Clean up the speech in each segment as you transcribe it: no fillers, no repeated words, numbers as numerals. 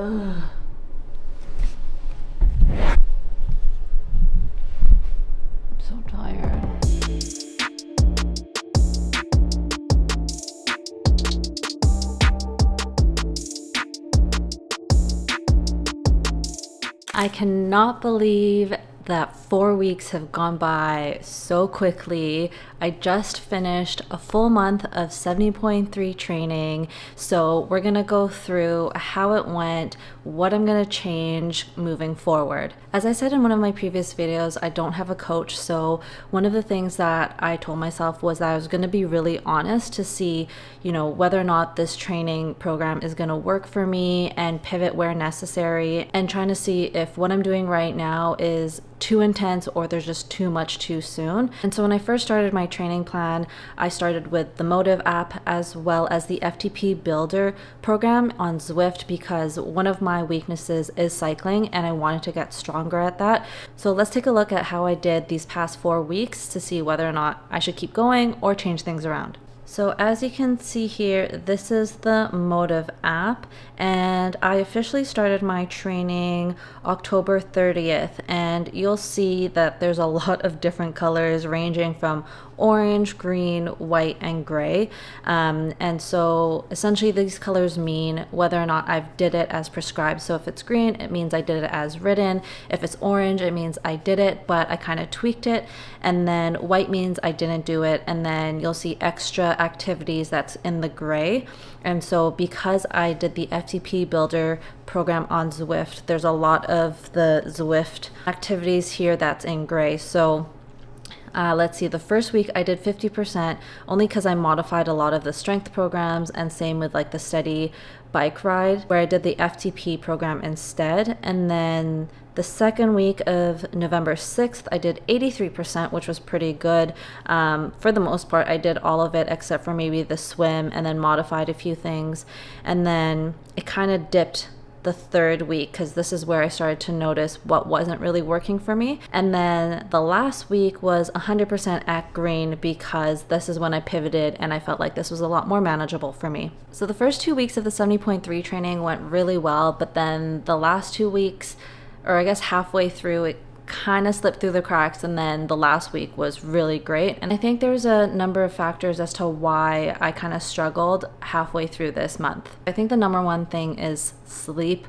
Ugh. I'm so tired. I cannot believe that 4 weeks have gone by so quickly. I just finished a full month of 70.3 training. So we're gonna go through how it went, what I'm gonna change moving forward. As I said in one of my previous videos, I don't have a coach. So one of the things that I told myself was that I was gonna be really honest to see, whether or not this training program is gonna work for me and pivot where necessary, and trying to see if what I'm doing right now is too intense or there's just too much too soon. And so when I first started my training plan, I started with the MOTTIV app as well as the FTP Builder program on Zwift, because one of my weaknesses is cycling and I wanted to get stronger at that. So let's take a look at how I did these past 4 weeks to see whether or not I should keep going or change things around. So as you can see here, this is the MOTTIV app, and I officially started my training October 30th, and you'll see that there's a lot of different colors ranging from orange, green, white, and gray. And so essentially these colors mean whether or not I've did it as prescribed. So if it's green, it means I did it as written. If it's orange, it means I did it, but I kind of tweaked it. And then white means I didn't do it. And then you'll see extra activities that's in the gray. And so because I did the FTP Builder program on Zwift, there's a lot of the Zwift activities here that's in gray. So let's see, the first week I did 50% only because I modified a lot of the strength programs, and same with like the steady bike ride where I did the FTP program instead. And then the second week of November 6th, I did 83%, which was pretty good. For the most part, I did all of it except for maybe the swim, and then modified a few things. And then it kind of dipped the third week because this is where I started to notice what wasn't really working for me. And then the last week was 100% at green because this is when I pivoted and I felt like this was a lot more manageable for me. So the first 2 weeks of the 70.3 training went really well, but then the last 2 weeks, or I guess halfway through, it kind of slipped through the cracks, and then the last week was really great. And I think there's a number of factors as to why I kind of struggled halfway through this month. I think the number one thing is sleep.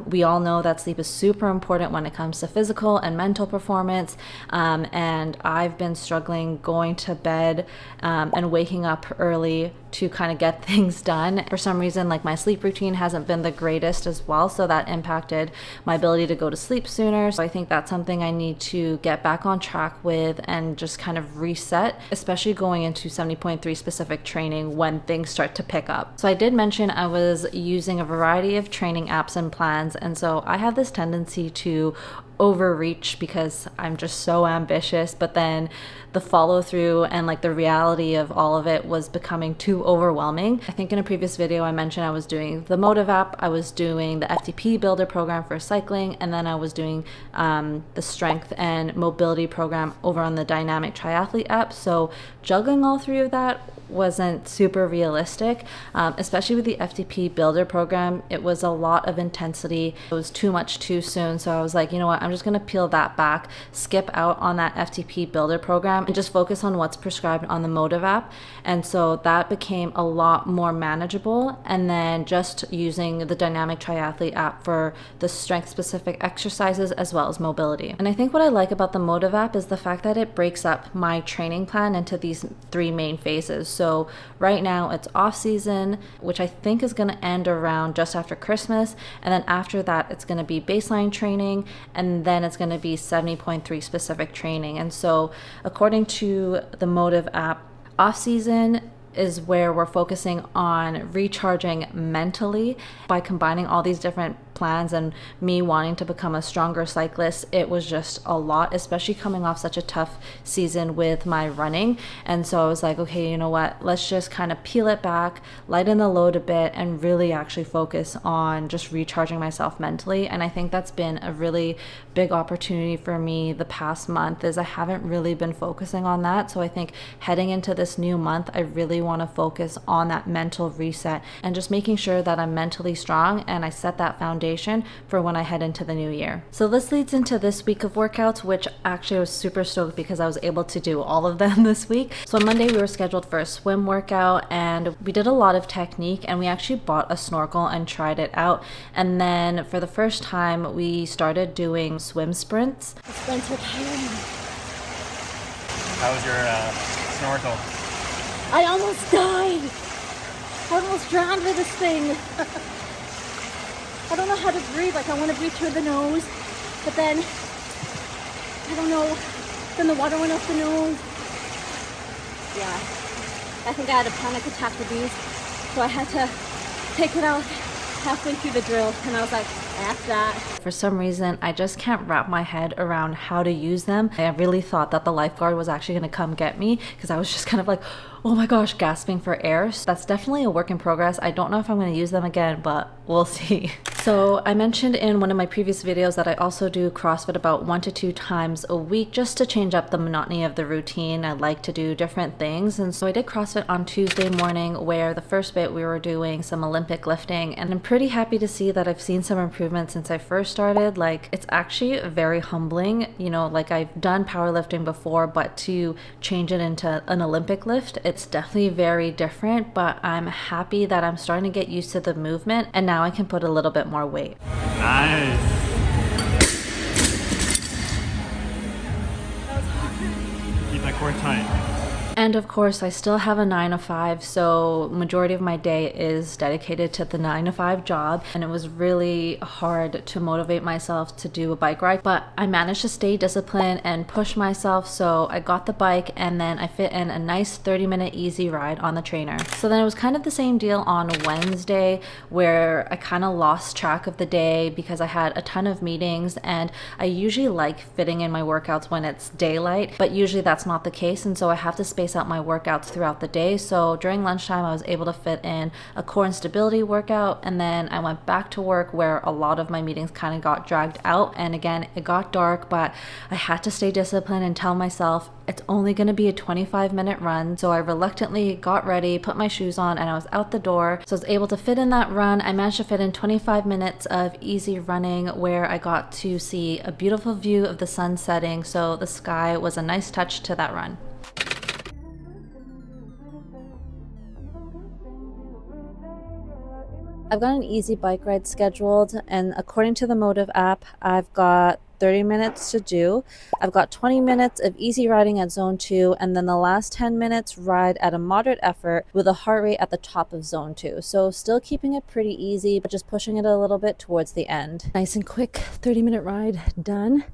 We all know that sleep is super important when it comes to physical and mental performance, and I've been struggling going to bed and waking up early to kind of get things done. For some reason, like my sleep routine hasn't been the greatest as well, so that impacted my ability to go to sleep sooner. So I think that's something I need to get back on track with and just kind of reset, especially going into 70.3 specific training when things start to pick up. So I did mention I was using a variety of training apps and plans, and so I have this tendency to overreach because I'm just so ambitious, but then the follow through and like the reality of all of it was becoming too overwhelming. I think in a previous video I mentioned I was doing the MOTTIV app, I was doing the FTP Builder program for cycling, and then I was doing the strength and mobility program over on the Dynamic Triathlete app. So juggling all three of that wasn't super realistic, especially with the FTP Builder program. It was a lot of intensity. It was too much too soon. So I was like, you know what, I'm just gonna peel that back, skip out on that FTP Builder program and just focus on what's prescribed on the MOTTIV app. And so that became a lot more manageable. And then just using the Dynamic Triathlete app for the strength specific exercises as well as mobility. And I think what I like about the MOTTIV app is the fact that it breaks up my training plan into these 3 main phases. So right now it's off season, which I think is going to end around just after Christmas. And then after that, it's going to be baseline training. And then it's going to be 70.3 specific training. And so according to the MOTTIV app, off season is where we're focusing on recharging mentally by combining all these different plans and me wanting to become a stronger cyclist, it was just a lot, especially coming off such a tough season with my running. And so I was like, okay, you know what, let's just kind of peel it back, lighten the load a bit, and really actually focus on just recharging myself mentally. And I think that's been a really big opportunity for me the past month, is I haven't really been focusing on that. So I think heading into this new month, I really want to focus on that mental reset and just making sure that I'm mentally strong and I set that foundation for when I head into the new year. So this leads into this week of workouts, which actually I was super stoked because I was able to do all of them this week. So on Monday we were scheduled for a swim workout and we did a lot of technique, and we actually bought a snorkel and tried it out. And then for the first time we started doing swim sprints. The sprints are tiring. How was your snorkel? I almost died. I almost drowned with this thing. I don't know how to breathe. Like, I want to breathe through the nose, but then I don't know. Then the water went off the nose. Yeah, I think I had a panic attack with these, so I had to take it out halfway through the drill, and I was like, F that. For some reason, I just can't wrap my head around how to use them. I really thought that the lifeguard was actually going to come get me because I was just kind of like, oh my gosh, gasping for air. So that's definitely a work in progress. I don't know if I'm going to use them again, but we'll see. So I mentioned in one of my previous videos that I also do CrossFit about 1 to 2 times a week just to change up the monotony of the routine. I like to do different things. And so I did CrossFit on Tuesday morning, where the first bit we were doing some Olympic lifting, and I'm pretty happy to see that I've seen some improvement since I first started. Like, it's actually very humbling, you know, like I've done powerlifting before, but to change it into an Olympic lift, it's definitely very different. But I'm happy that I'm starting to get used to the movement, and now I can put a little bit more weight. Nice. Keep that core tight. And of course, I still have a 9 to 5, so majority of my day is dedicated to the 9 to 5 job. And it was really hard to motivate myself to do a bike ride, but I managed to stay disciplined and push myself. So I got the bike, and then I fit in a nice 30-minute easy ride on the trainer. So then it was kind of the same deal on Wednesday, where I kind of lost track of the day because I had a ton of meetings, and I usually like fitting in my workouts when it's daylight, but usually that's not the case. And so I have to space out my workouts throughout the day. So during lunchtime I was able to fit in a core and stability workout, and then I went back to work where a lot of my meetings kind of got dragged out. And again, it got dark, but I had to stay disciplined and tell myself it's only going to be a 25-minute run. So I reluctantly got ready, put my shoes on, and I was out the door. So I was able to fit in that run. I managed to fit in 25 minutes of easy running where I got to see a beautiful view of the sun setting. So the sky was a nice touch to that run. I've got an easy bike ride scheduled, and according to the MOTTIV app, I've got 30 minutes to do. I've got 20 minutes of easy riding at zone 2, and then the last 10 minutes ride at a moderate effort with a heart rate at the top of zone 2. So still keeping it pretty easy, but just pushing it a little bit towards the end. Nice and quick 30-minute ride done.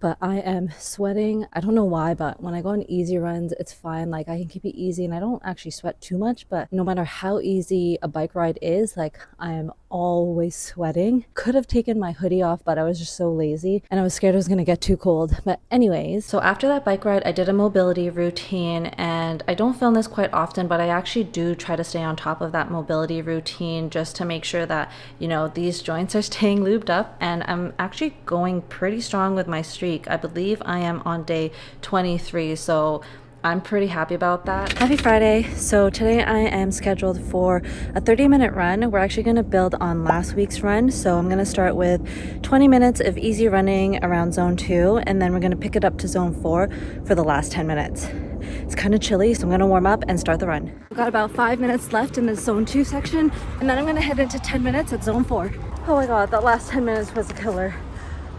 But I am sweating. I don't know why, but when I go on easy runs, it's fine. Like, I can keep it easy and I don't actually sweat too much, but no matter how easy a bike ride is, like, I am always sweating. Could have taken my hoodie off, but I was just so lazy and I was scared it was gonna get too cold. But anyways, so after that bike ride, I did a mobility routine, and I don't film this quite often, but I actually do try to stay on top of that mobility routine just to make sure that, you know, these joints are staying lubed up. And I'm actually going pretty strong with my streak. I believe I am on day 23, so I'm pretty happy about that. Happy Friday. So today I am scheduled for a 30-minute run. We're actually going to build on last week's run. So I'm going to start with 20 minutes of easy running around zone 2, and then we're going to pick it up to zone 4 for the last 10 minutes. It's kind of chilly, so I'm going to warm up and start the run. I've got about 5 minutes left in the zone 2 section, and then I'm going to head into 10 minutes at zone 4. Oh my god, that last 10 minutes was a killer.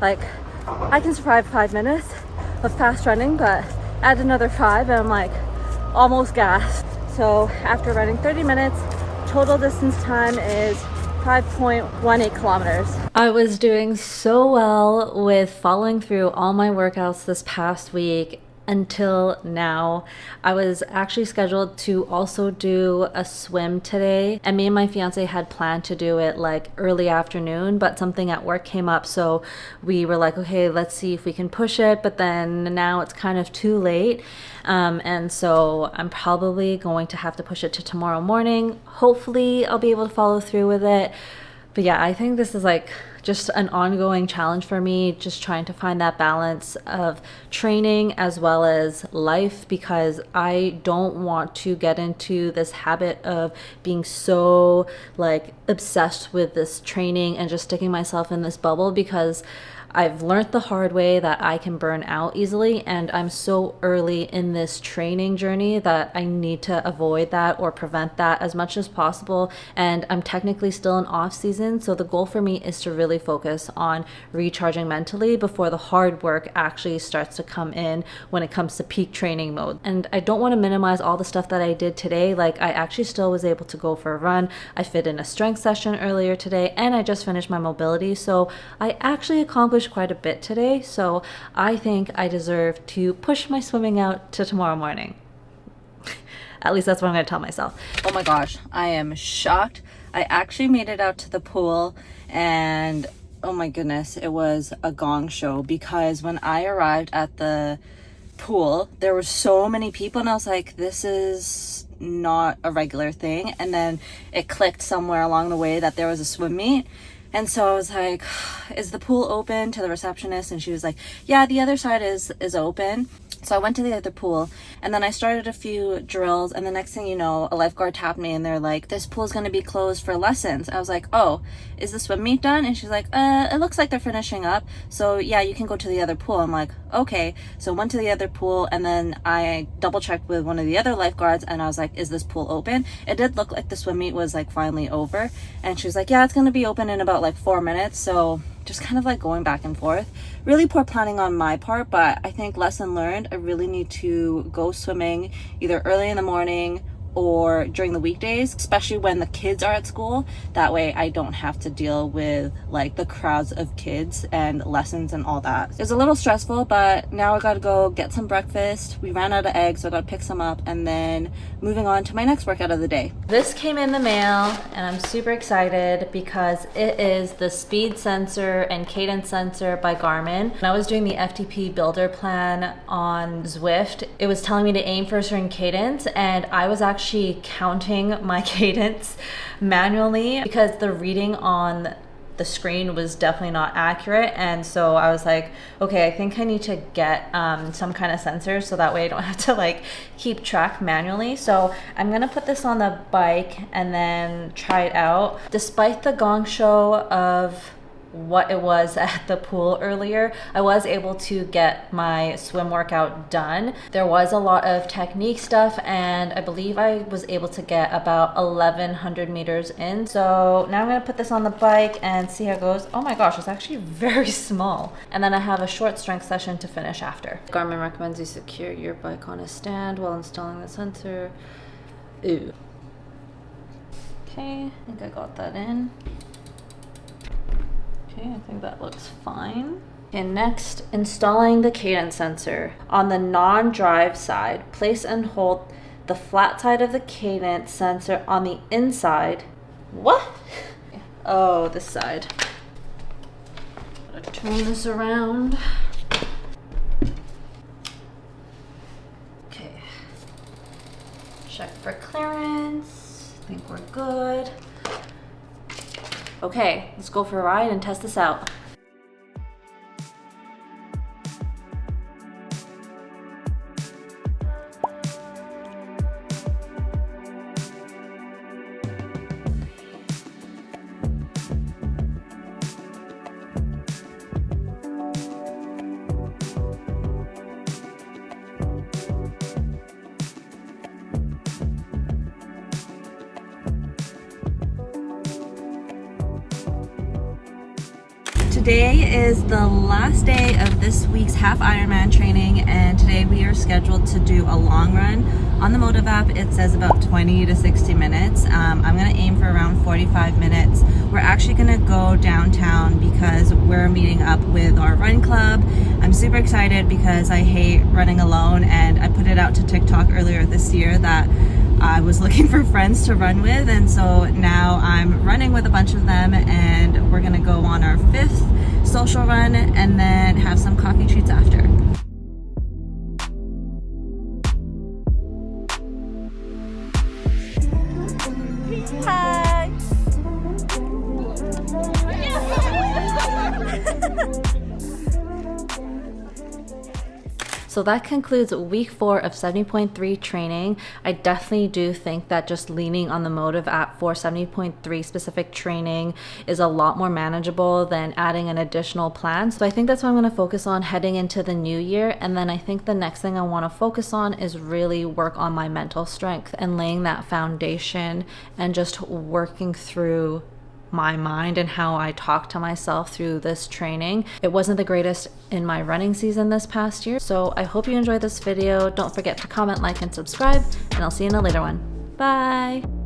Like, I can survive 5 minutes of fast running, but add another 5 and I'm like almost gassed. So after running 30 minutes, total distance time is 5.18 kilometers. I was doing so well with following through all my workouts this past week. until now. I was actually scheduled to also do a swim today, and me and my fiance had planned to do it like early afternoon, but something at work came up, so we were like, okay, let's see if we can push it, but then now it's kind of too late. And so I'm probably going to have to push it to tomorrow morning. Hopefully I'll be able to follow through with it. But yeah, I think this is like just an ongoing challenge for me, just trying to find that balance of training as well as life, because I don't want to get into this habit of being so like obsessed with this training and just sticking myself in this bubble, because I've learned the hard way that I can burn out easily, and I'm so early in this training journey that I need to avoid that or prevent that as much as possible. And I'm technically still in off season, so the goal for me is to really focus on recharging mentally before the hard work actually starts to come in when it comes to peak training mode. And I don't want to minimize all the stuff that I did today. Like, I actually still was able to go for a run. I fit in a strength session earlier today, and I just finished my mobility, so I actually accomplished quite a bit today. So I think I deserve to push my swimming out to tomorrow morning. At least that's what I'm going to tell myself. Oh my gosh, I am shocked. I actually made it out to the pool, and oh my goodness, it was a gong show, because when I arrived at the pool, there were so many people, and I was like, this is not a regular thing. And then it clicked somewhere along the way that there was a swim meet. And so I was like, is the pool open, to the receptionist? And she was like, yeah, the other side is open. So I went to the other pool, and then I started a few drills, and the next thing you know, a lifeguard tapped me, and they're like, this pool's going to be closed for lessons. I was like, oh, is the swim meet done? And she's like, it looks like they're finishing up, so yeah, you can go to the other pool. I'm like, okay. So went to the other pool, and then I double checked with one of the other lifeguards, and I was like, is this pool open? It did look like the swim meet was like finally over, and she was like, yeah, it's going to be open in about like 4 minutes. So just kind of like going back and forth. Really poor planning on my part, but I think lesson learned. I really need to go swimming either early in the morning or during the weekdays, especially when the kids are at school. That way I don't have to deal with like the crowds of kids and lessons and all that. It was a little stressful, but now I gotta go get some breakfast. We ran out of eggs, so I gotta pick some up, and then moving on to my next workout of the day. This came in the mail, and I'm super excited because it is the speed sensor and cadence sensor by Garmin. When I was doing the FTP builder plan on Zwift, it was telling me to aim for a certain cadence, and I was actually counting my cadence manually because the reading on the screen was definitely not accurate. And so I was like, okay, I think I need to get some kind of sensor so that way I don't have to like keep track manually. So I'm gonna put this on the bike and then try it out. Despite the gong show of what it was at the pool earlier, I was able to get my swim workout done. There was a lot of technique stuff, and I believe I was able to get about 1,100 meters in. So now I'm gonna put this on the bike and see how it goes. Oh my gosh, it's actually very small. And then I have a short strength session to finish after. Garmin recommends you secure your bike on a stand while installing the sensor. Ooh. Okay, I think I got that in. Okay, I think that looks fine. And next, installing the cadence sensor. On the non-drive side, place and hold the flat side of the cadence sensor on the inside. What? Oh, this side. Gotta turn this around. Okay. Check for clearance. I think we're good. Okay, let's go for a ride and test this out. today is the last day of this week's half Ironman training, and today we are scheduled to do a long run. On the MOTTIV app, it says about 20 to 60 minutes. I'm gonna aim for around 45 minutes. We're actually gonna go downtown because we're meeting up with our run club. I'm super excited because I hate running alone, and I put it out to TikTok earlier this year that I was looking for friends to run with, and so now I'm running with a bunch of them, and we're gonna go on our 5th social run and then have some coffee treats after. Hi! So that concludes week 4 of 70.3 training. I definitely do think that just leaning on the MOTTIV app for 70.3 specific training is a lot more manageable than adding an additional plan. So I think that's what I'm going to focus on heading into the new year. And then I think the next thing I want to focus on is really work on my mental strength and laying that foundation and just working through my mind and how I talk to myself through this training. It wasn't the greatest in my running season this past year, so I hope you enjoyed this video. Don't forget to comment, like, and subscribe, and I'll see you in a later one. Bye!